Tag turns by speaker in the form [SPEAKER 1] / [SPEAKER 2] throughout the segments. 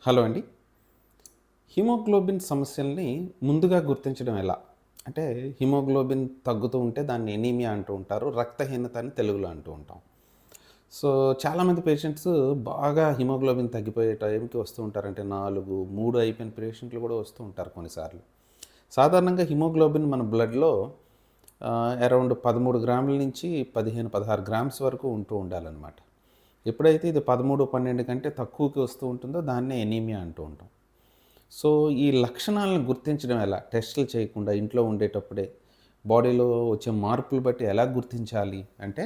[SPEAKER 1] Hello అండి. Haemoglobin సమస్యల్ని ముందుగా గుర్తించడం ఎలా? అంటే హిమోగ్లోబిన్ తగ్గుతూ ఉంటే దాన్ని ఎనీమియా అంటూ ఉంటారు. రక్తహీనత అని తెలుగులో అంటూ ఉంటాం. సో, చాలామంది పేషెంట్స్ బాగా హిమోగ్లోబిన్ తగ్గిపోయే టైంకి వస్తూ ఉంటారు. అంటే 4, 3 అయిపోయిన పేషెంట్లు కూడా వస్తూ ఉంటారు కొన్నిసార్లు. సాధారణంగా హిమోగ్లోబిన్ మన బ్లడ్‌లో అరౌండ్ 13 గ్రాముల నుంచి 15, 16 గ్రామ్స్ వరకు ఉంటూ ఉండాలనమాట. ఎప్పుడైతే ఇది 13, 12 కంటే తక్కువకి వస్తూ ఉంటుందో దాన్నే ఎనీమియా అంటూ ఉంటాం. సో, ఈ లక్షణాలను గుర్తించడం ఎలా? టెస్టులు చేయకుండా ఇంట్లో ఉండేటప్పుడే బాడీలో వచ్చే మార్పులు బట్టి ఎలా గుర్తించాలి అంటే,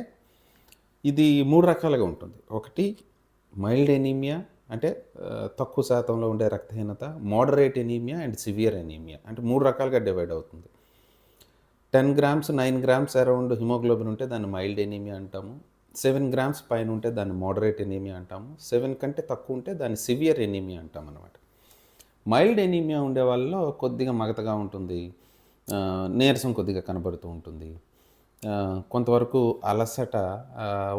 [SPEAKER 1] ఇది 3 రకాలుగా ఉంటుంది. ఒకటి మైల్డ్ ఎనీమియా అంటే తక్కువ శాతంలో ఉండే రక్తహీనత, moderate anaemia and severe anaemia అంటే 3 రకాలుగా డివైడ్ అవుతుంది. 10 గ్రామ్స్, 9 గ్రామ్స్ అరౌండ్ హిమోగ్లోబిన్ ఉంటే దాన్ని మైల్డ్ ఎనీమియా అంటాము. 7 గ్రామ్స్ పైన ఉంటే దాన్ని మోడరేట్ ఎనీమియా అంటాము. 7 కంటే తక్కువ ఉంటే దాన్ని సివియర్ ఎనీమియా అంటామనమాట. మైల్డ్ ఎనీమియా ఉండే వాళ్ళలో కొద్దిగా మగతగా ఉంటుంది. నీరసం కొద్దిగా కనబడుతూ ఉంటుంది. కొంతవరకు అలసట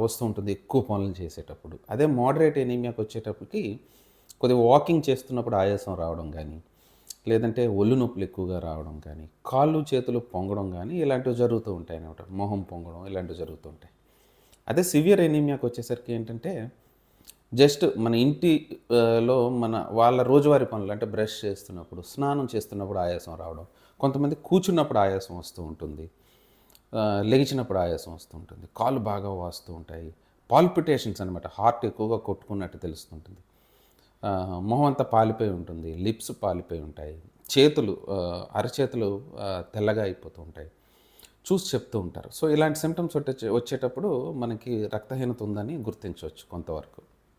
[SPEAKER 1] వస్తూ ఉంటుంది ఎక్కువ పనులు చేసేటప్పుడు. అదే మోడరేట్ ఎనీమియాకొచ్చేటప్పటికి కొద్దిగా వాకింగ్ చేస్తున్నప్పుడు ఆయాసం రావడం గానీ, లేదంటే ఒళ్ళు నొప్పులు ఎక్కువగా రావడం కానీ, కాళ్ళు, చేతులు పొంగడం గానీ ఇలాంటివి జరుగుతూ ఉంటాయనమాట. మొహం పొంగడం ఇలాంటివి జరుగుతూ ఉంటాయి. అదే సివియర్ ఎనీమియాకొచ్చేసరికి ఏంటంటే జస్ట్ మన ఇంటి లో మన వాళ్ళ రోజువారీ పనులు అంటే బ్రష్ చేస్తున్నప్పుడు, స్నానం చేస్తున్నప్పుడు ఆయాసం రావడం. కొంతమంది కూర్చున్నప్పుడు ఆయాసం వస్తూ ఉంటుంది. లెగిచినప్పుడు ఆయాసం వస్తూ ఉంటుంది. కాళ్ళు బాగా వాస్తూ ఉంటాయి. పాల్పిటేషన్స్ అనమాట. హార్ట్ ఎక్కువగా కొట్టుకున్నట్టు తెలుస్తుంటుంది. మొహం అంతా పాలిపోయి ఉంటుంది. లిప్స్ పాలిపోయి ఉంటాయి. చేతులు అరచేతులు తెల్లగా అయిపోతూ ఉంటాయి. చూసి చెప్తూ ఉంటారు. సో, ఇలాంటి సింప్టమ్స్ వచ్చేటప్పుడు మనకి రక్తహీనత ఉందని గుర్తించవచ్చు కొంతవరకు.